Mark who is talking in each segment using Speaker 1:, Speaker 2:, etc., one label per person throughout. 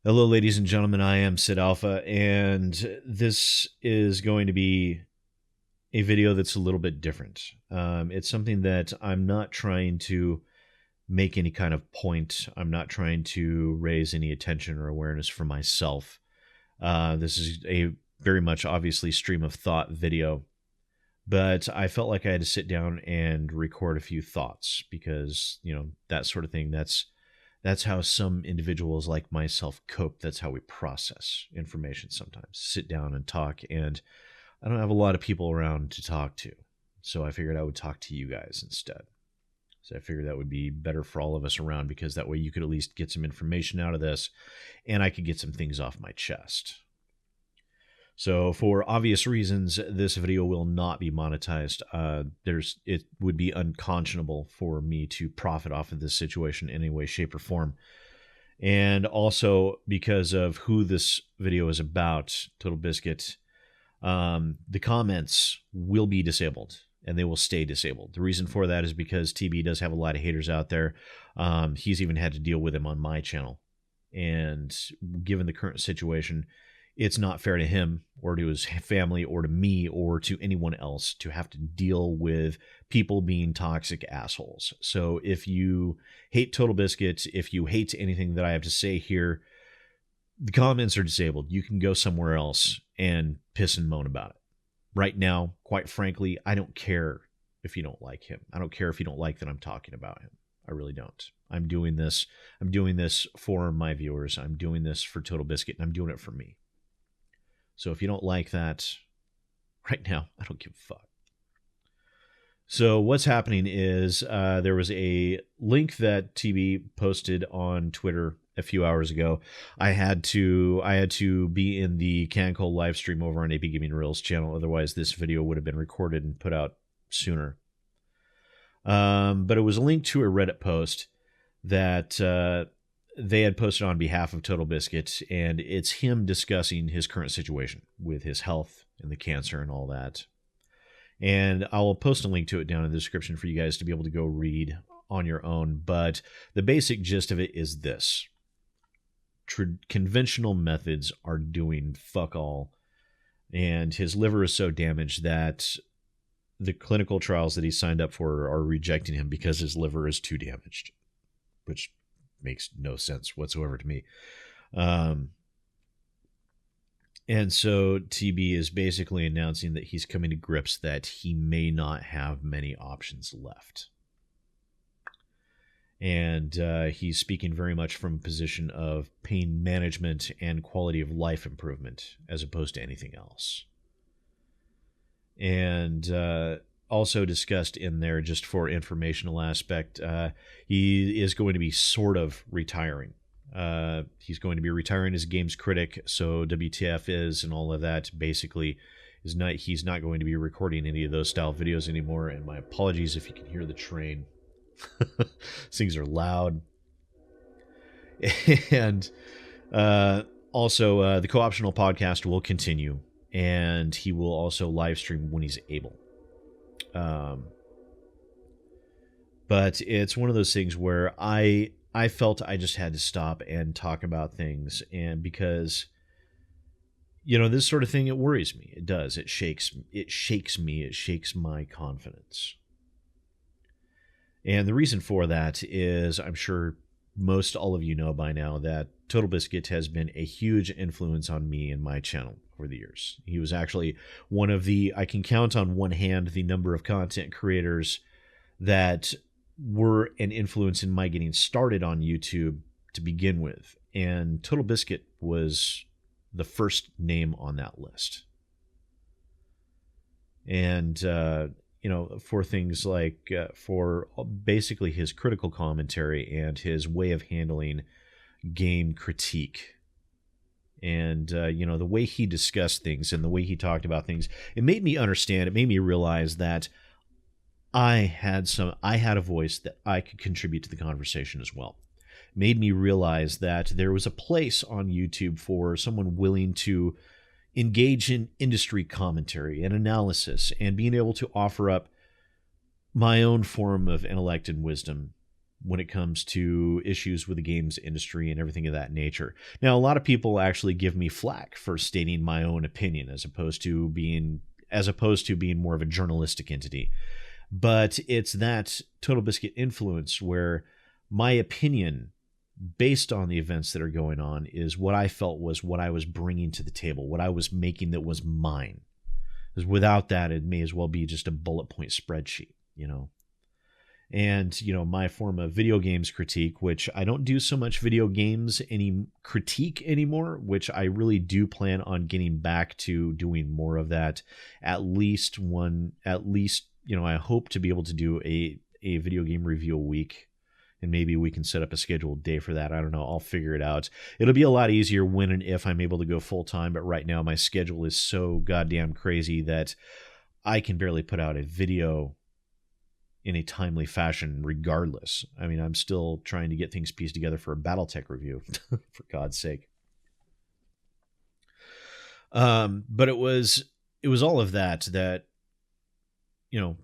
Speaker 1: Hello, ladies and gentlemen. I am SidAlpha, and this is going to be a video that's a little bit different. It's something that I'm not trying to make any kind of point. I'm not trying to raise any attention or awareness for myself. This is a very much obviously stream of thought video, but I felt like I had to sit down and record a few thoughts because, that sort of thing. That's how some individuals like myself cope. That's how we process information sometimes. Sit down and talk, and I don't have a lot of people around to talk to. So I figured I would talk to you guys instead. So I figured that would be better for all of us around, because that way you could at least get some information out of this and I could get some things off my chest. So for obvious reasons, this video will not be monetized. It would be unconscionable for me to profit off of this situation in any way, shape, or form. And also because of who this video is about, Totalbiscuit, the comments will be disabled and they will stay disabled. The reason for that is because TB does have a lot of haters out there. He's even had to deal with them on my channel. And given the current situation, it's not fair to him or to his family or to me or to anyone else to have to deal with people being toxic assholes. So if you hate Totalbiscuit, if you hate anything that I have to say here, the comments are disabled. You can go somewhere else and piss and moan about it. Right now, quite frankly, I don't care if you don't like him. I don't care if you don't like that I'm talking about him. I really don't. I'm doing this for my viewers. I'm doing this for Totalbiscuit, and I'm doing it for me. So if you don't like that, right now, I don't give a fuck. So what's happening is there was a link that TB posted on Twitter a few hours ago. I had to be in the Cancol live stream over on AP Gaming Reels channel. Otherwise, this video would have been recorded and put out sooner. But it was a link to a Reddit post that they had posted on behalf of Totalbiscuit, and it's him discussing his current situation with his health and the cancer and all that. And I'll post a link to it down in the description for you guys to be able to go read on your own. But the basic gist of it is this. Conventional methods are doing fuck all, and his liver is so damaged that the clinical trials that he signed up for are rejecting him because his liver is too damaged, which makes no sense whatsoever to me. And so TB is basically announcing that he's coming to grips that he may not have many options left. And he's speaking very much from a position of pain management and quality of life improvement as opposed to anything else. And also discussed in there, just for informational aspect, he is going to be sort of retiring. He's going to be retiring as a games critic, so WTF is and all of that basically is not. He's not going to be recording any of those style videos anymore. And my apologies if you can hear the train. Things are loud. And also the co-optional podcast will continue, and he will also live stream when he's able. But it's one of those things where I felt I just had to stop and talk about things, and because this sort of thing, it worries me. It does. It shakes me. It shakes my confidence. And the reason for that is, I'm sure most all of you know by now that Totalbiscuit has been a huge influence on me and my channel over the years. He was actually one of I can count on one hand the number of content creators that were an influence in my getting started on YouTube to begin with. And Totalbiscuit was the first name on that list. And, for things like, for basically his critical commentary and his way of handling game critique. And, the way he discussed things and the way he talked about things, it made me understand, it made me realize that I had a voice that I could contribute to the conversation as well. It made me realize that there was a place on YouTube for someone willing to engage in industry commentary and analysis and being able to offer up my own form of intellect and wisdom when it comes to issues with the games industry and everything of that nature. Now, a lot of people actually give me flack for stating my own opinion as opposed to being more of a journalistic entity. But it's that Totalbiscuit influence where my opinion based on the events that are going on is what I felt was what I was bringing to the table, what I was making that was mine. Because without that, it may as well be just a bullet point spreadsheet, you know. And, you know, my form of video games critique, which I don't do so much video games critique anymore, which I really do plan on getting back to doing more of that. At least, you know, I hope to be able to do a video game review a week. And maybe we can set up a scheduled day for that. I don't know. I'll figure it out. It'll be a lot easier when and if I'm able to go full time. But right now, my schedule is so goddamn crazy that I can barely put out a video in a timely fashion regardless. I mean, I'm still trying to get things pieced together for a BattleTech review, for God's sake. But it was all of that, you know,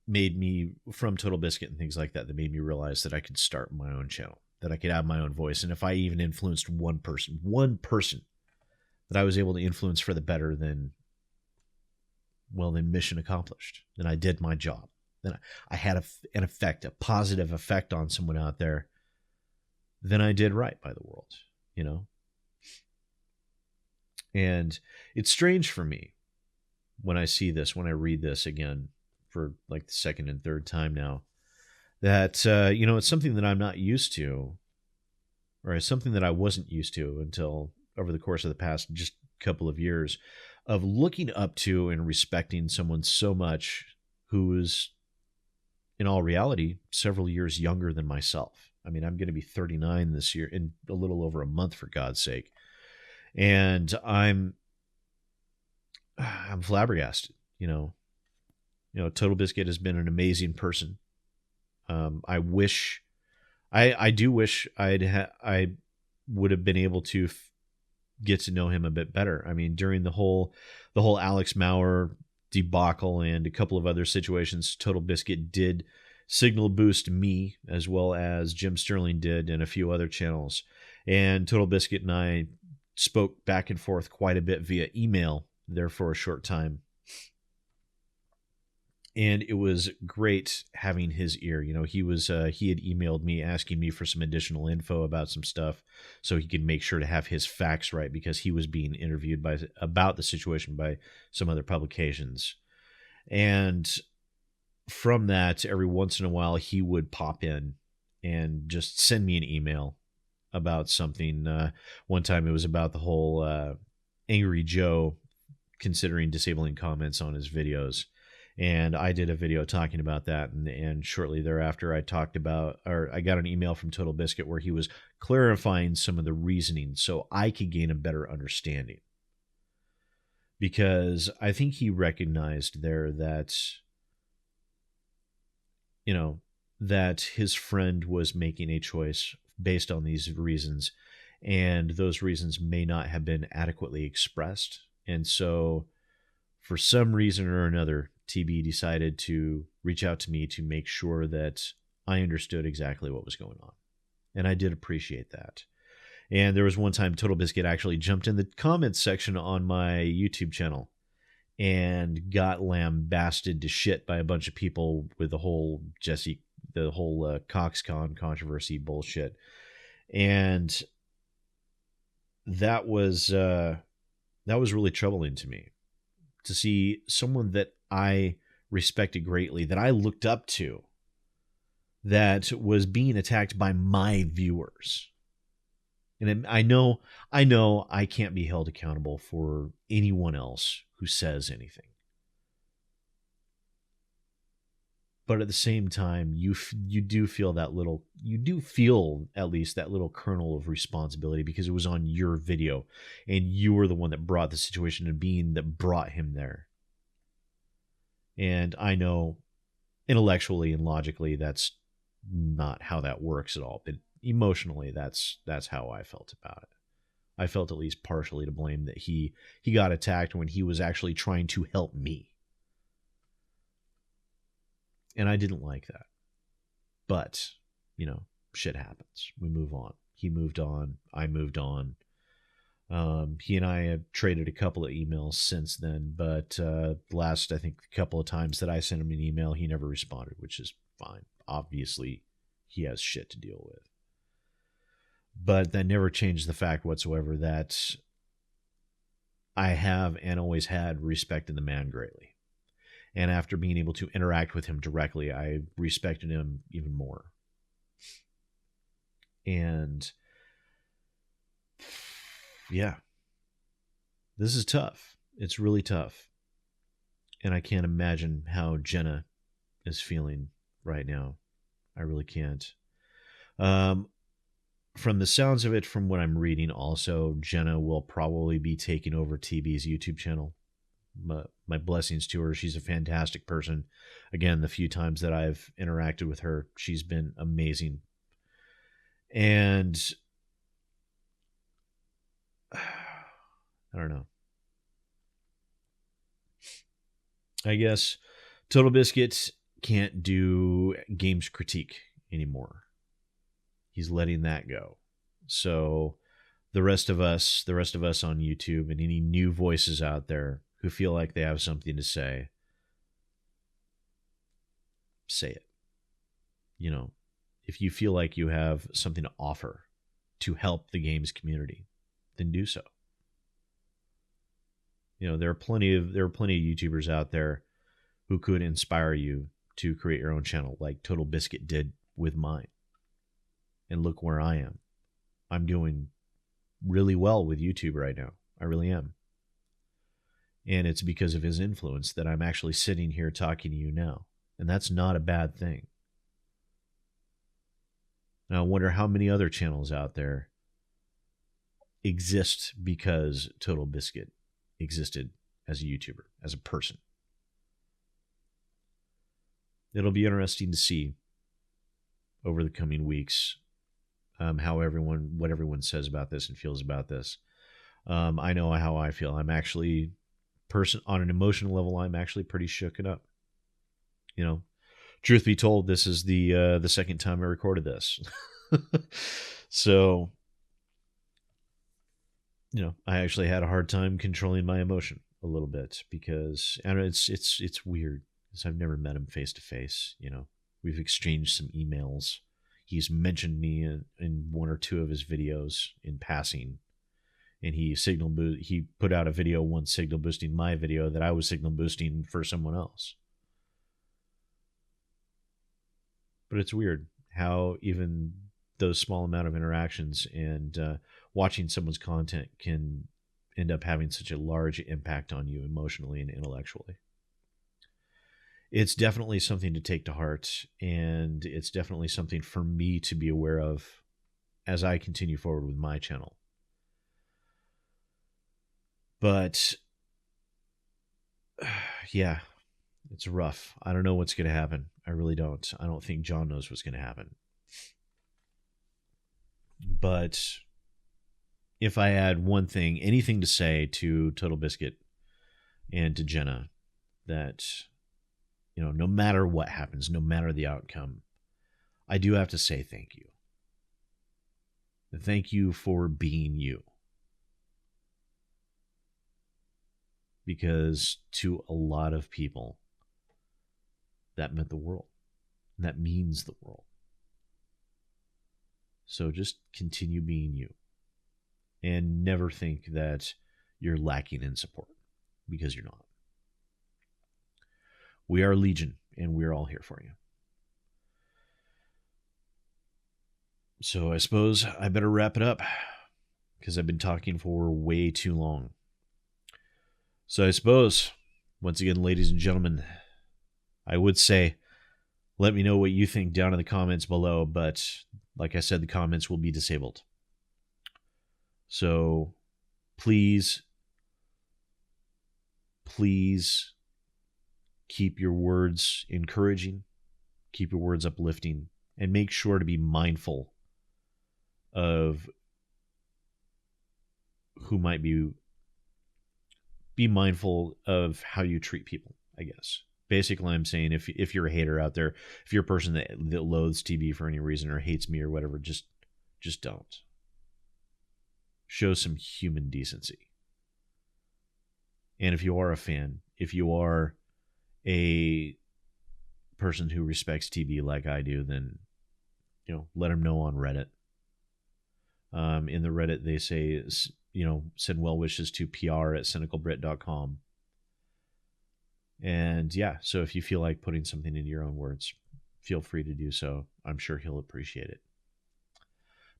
Speaker 1: made me, from Totalbiscuit and things like that made me realize that I could start my own channel, that I could have my own voice. And if I even influenced one person that I was able to influence for the better, then mission accomplished. Then I did my job. Then I had an effect, a positive effect on someone out there. Then I did right by the world, you know? And it's strange for me when I see this, when I read this again for like the second and third time now, that, you know, it's something that I'm not used to, or it's something that I wasn't used to until over the course of the past just couple of years of looking up to and respecting someone so much who is, in all reality, several years younger than myself. I mean, I'm going to be 39 this year, in a little over a month, for God's sake. And I'm flabbergasted, you know. Totalbiscuit has been an amazing person. I do wish I would have been able to get to know him a bit better. I mean, during the whole Alex Maurer debacle and a couple of other situations, Totalbiscuit did signal boost me, as well as Jim Sterling did, and a few other channels. And Totalbiscuit and I spoke back and forth quite a bit via email there for a short time. And it was great having his ear. You know, he had emailed me asking me for some additional info about some stuff so he could make sure to have his facts right, because he was being interviewed about the situation by some other publications. And from that, every once in a while, he would pop in and just send me an email about something. One time it was about the whole Angry Joe considering disabling comments on his videos. And I did a video talking about that, and shortly thereafter I got an email from Totalbiscuit where he was clarifying some of the reasoning so I could gain a better understanding. Because I think he recognized there that, you know, that his friend was making a choice based on these reasons, and those reasons may not have been adequately expressed. And so, for some reason or another, TB decided to reach out to me to make sure that I understood exactly what was going on. And I did appreciate that. And there was one time Totalbiscuit actually jumped in the comments section on my YouTube channel and got lambasted to shit by a bunch of people with the whole CoxCon controversy bullshit. And that was really troubling to me, to see someone that I respected greatly, that I looked up to, that was being attacked by my viewers. And I know I can't be held accountable for anyone else who says anything. But at the same time, you do feel at least that little kernel of responsibility, because it was on your video and you were the one that brought the situation to being, that brought him there. And I know intellectually and logically that's not how that works at all, but emotionally that's how I felt about it. I felt at least partially to blame that he got attacked when he was actually trying to help me. And I didn't like that. But shit happens. We move on. He moved on. I moved on. He and I have traded a couple of emails since then, but last, I think, a couple of times that I sent him an email, he never responded, which is fine. Obviously, he has shit to deal with. But that never changed the fact whatsoever that I have and always had respected the man greatly. And after being able to interact with him directly, I respected him even more. And yeah, this is tough. It's really tough. And I can't imagine how Jenna is feeling right now. I really can't. From the sounds of it, from what I'm reading, also, Jenna will probably be taking over TB's YouTube channel. My blessings to her. She's a fantastic person. Again, the few times that I've interacted with her, she's been amazing. And I don't know. I guess Totalbiscuit can't do games critique anymore. He's letting that go. So the rest of us on YouTube and any new voices out there who feel like they have something to say it. If you feel like you have something to offer to help the games community, then do so. There are plenty of YouTubers out there who could inspire you to create your own channel, like Totalbiscuit did with mine. And look where I am. I'm doing really well with YouTube right now. I really am. And it's because of his influence that I'm actually sitting here talking to you now. And that's not a bad thing. Now, I wonder how many other channels out there exist because Totalbiscuit existed as a YouTuber, as a person. It'll be interesting to see over the coming weeks what everyone says about this and feels about this. I know how I feel. I'm actually, on an emotional level, I'm actually pretty shooken up. Truth be told, this is the second time I recorded this. So, I actually had a hard time controlling my emotion a little bit because it's weird because I've never met him face to face. We've exchanged some emails. He's mentioned me in one or two of his videos in passing, and he put out a video once signal boosting my video that I was signal boosting for someone else. But it's weird how even those small amount of interactions and watching someone's content can end up having such a large impact on you emotionally and intellectually. It's definitely something to take to heart, and it's definitely something for me to be aware of as I continue forward with my channel. But yeah, it's rough. I don't know what's going to happen. I really don't. I don't think John knows what's going to happen. But if I had anything to say to Totalbiscuit and to Jenna, that no matter what happens, no matter the outcome, I do have to say thank you. Thank you for being you. Because to a lot of people, that meant the world. And that means the world. So just continue being you. And never think that you're lacking in support, because you're not. We are Legion, and we're all here for you. So I suppose I better wrap it up, because I've been talking for way too long. So I suppose, once again, ladies and gentlemen, I would say, let me know what you think down in the comments below, but like I said, the comments will be disabled. So please keep your words encouraging, keep your words uplifting, and make sure to be mindful of who might be mindful of how you treat people, I guess. Basically, I'm saying if you're a hater out there, if you're a person that loathes TB for any reason or hates me or whatever, just don't. Show some human decency. And if you are a fan, if you are a person who respects TB like I do, then let them know on Reddit. In the Reddit, they say, send well wishes to pr@cynicalbrit.com. And yeah, so if you feel like putting something into your own words, feel free to do so. I'm sure he'll appreciate it.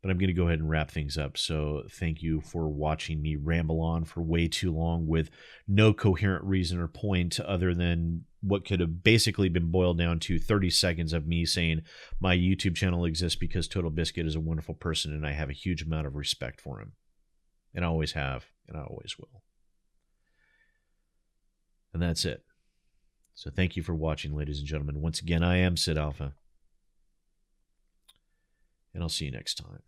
Speaker 1: But I'm going to go ahead and wrap things up. So thank you for watching me ramble on for way too long with no coherent reason or point other than what could have basically been boiled down to 30 seconds of me saying my YouTube channel exists because Totalbiscuit is a wonderful person and I have a huge amount of respect for him. And I always have, and I always will. And that's it. So thank you for watching, ladies and gentlemen. Once again, I am SidAlpha. And I'll see you next time.